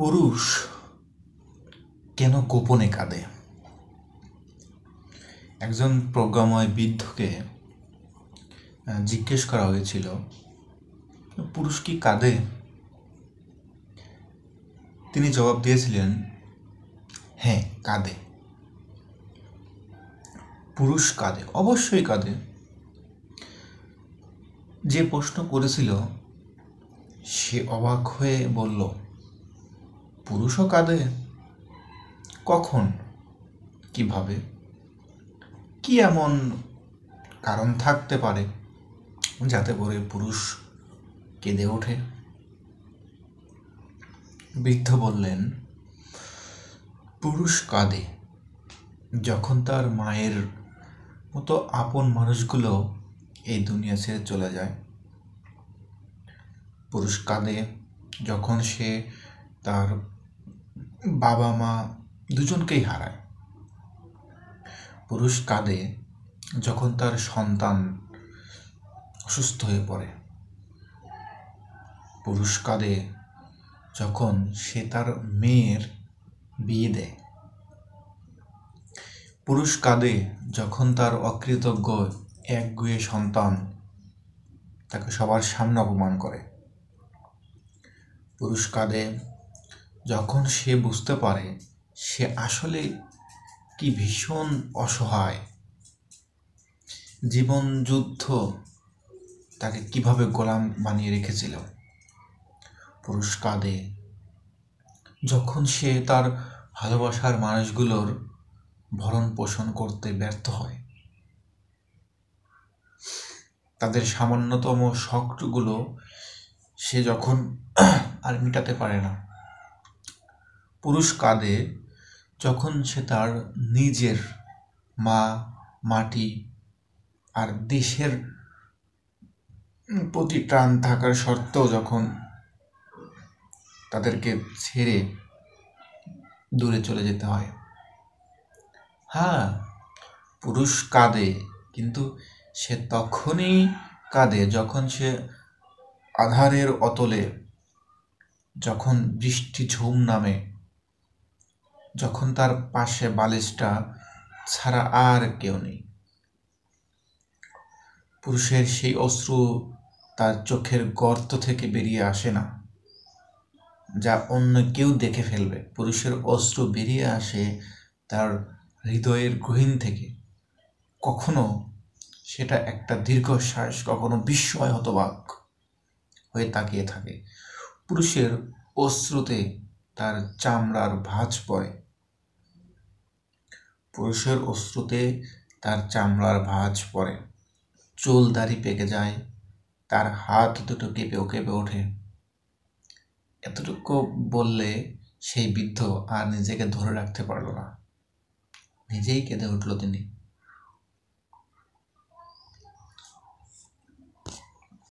পুরুষ কেন গোপনে কাঁদে? একজন প্রজ্ঞাময় বৃদ্ধকে জিজ্ঞেস করা হয়েছিল, পুরুষ কি কাঁদে? তিনি জবাব দিয়েছিলেন, হ্যাঁ, কাঁদে। পুরুষ কাঁদে, অবশ্যই কাঁদে। যে প্রশ্ন করেছিল সে অবাক হয়ে বলল, পুরুষও কাঁদে? কখন? কিভাবে? কি এমন কারণ থাকতে পারে যাতে করে পুরুষ কেঁদে ওঠে? বৃদ্ধ বললেন, পুরুষ কাঁদে যখন তার মায়ের মতো আপন মানুষগুলো এই দুনিয়া ছেড়ে চলে যায়। পুরুষ কাঁদে যখন সে তার বাবা মা দুজনকেই হারায়। পুরুষ কাঁদে যখন তার সন্তান অসুস্থ হয়ে পড়ে। পুরুষ কাঁদে যখন সে তার মেয়ের বিয়ে দেয়। পুরুষ কাঁদে যখন তার অকৃতজ্ঞ একগুঁয়ে সন্তান তাকে সবার সামনে অপমান করে। পুরুষ কাঁদে যখন সে বুঝতে পারে সে আসলে কি ভীষণ অসহায়, জীবন যুদ্ধ তাকে কিভাবে গোলাম বানিয়ে রেখেছিল। পুরুষ কাঁদে যখন সে তার ভালোবাসার মানুষগুলোর ভরণ পোষণ করতে ব্যর্থ হয়, তাদের সামান্যতম শখগুলো সে যখন আর মেটাতে পারে না। পুরুষ কাঁদে যখন সে তার নিজের মা, মাটি আর দেশের প্রতি টান থাকার সত্ত্বেও যখন তাদেরকে ছেড়ে দূরে চলে যেতে হয়। হ্যাঁ, পুরুষ কাঁদে, কিন্তু সে তখনই কাঁদে যখন সে আঁধারের অতলে, যখন বৃষ্টি ঝুম নামে, যখন তার পাশে বালিশটা ছাড়া আর কেউ নেই। পুরুষের সেই অশ্রু তার চোখের গর্ত থেকে বেরিয়ে আসে না, যা অন্য কেউ দেখে ফেলবে। পুরুষের অশ্রু বেরিয়ে আসে তার হৃদয়ের গহীন থেকে। কখনো সেটা একটা দীর্ঘশ্বাস, কখনো বিস্ময় হতবাক হয়ে তাকিয়ে থাকে। পুরুষের অশ্রুতে তার চামড়ার ভাঁজ পড়ে। পুরুষের অশ্রুতে তার চামড়ার ভাঁজ পড়ে, চুল দাড়ি পেকে যায়, তার হাত দুটো কেঁপে ওঠে। এতটুকু বললে সেই বৃদ্ধ আর নিজেকে ধরে রাখতে পারল না, নিজেই কেঁদে উঠল তিনি।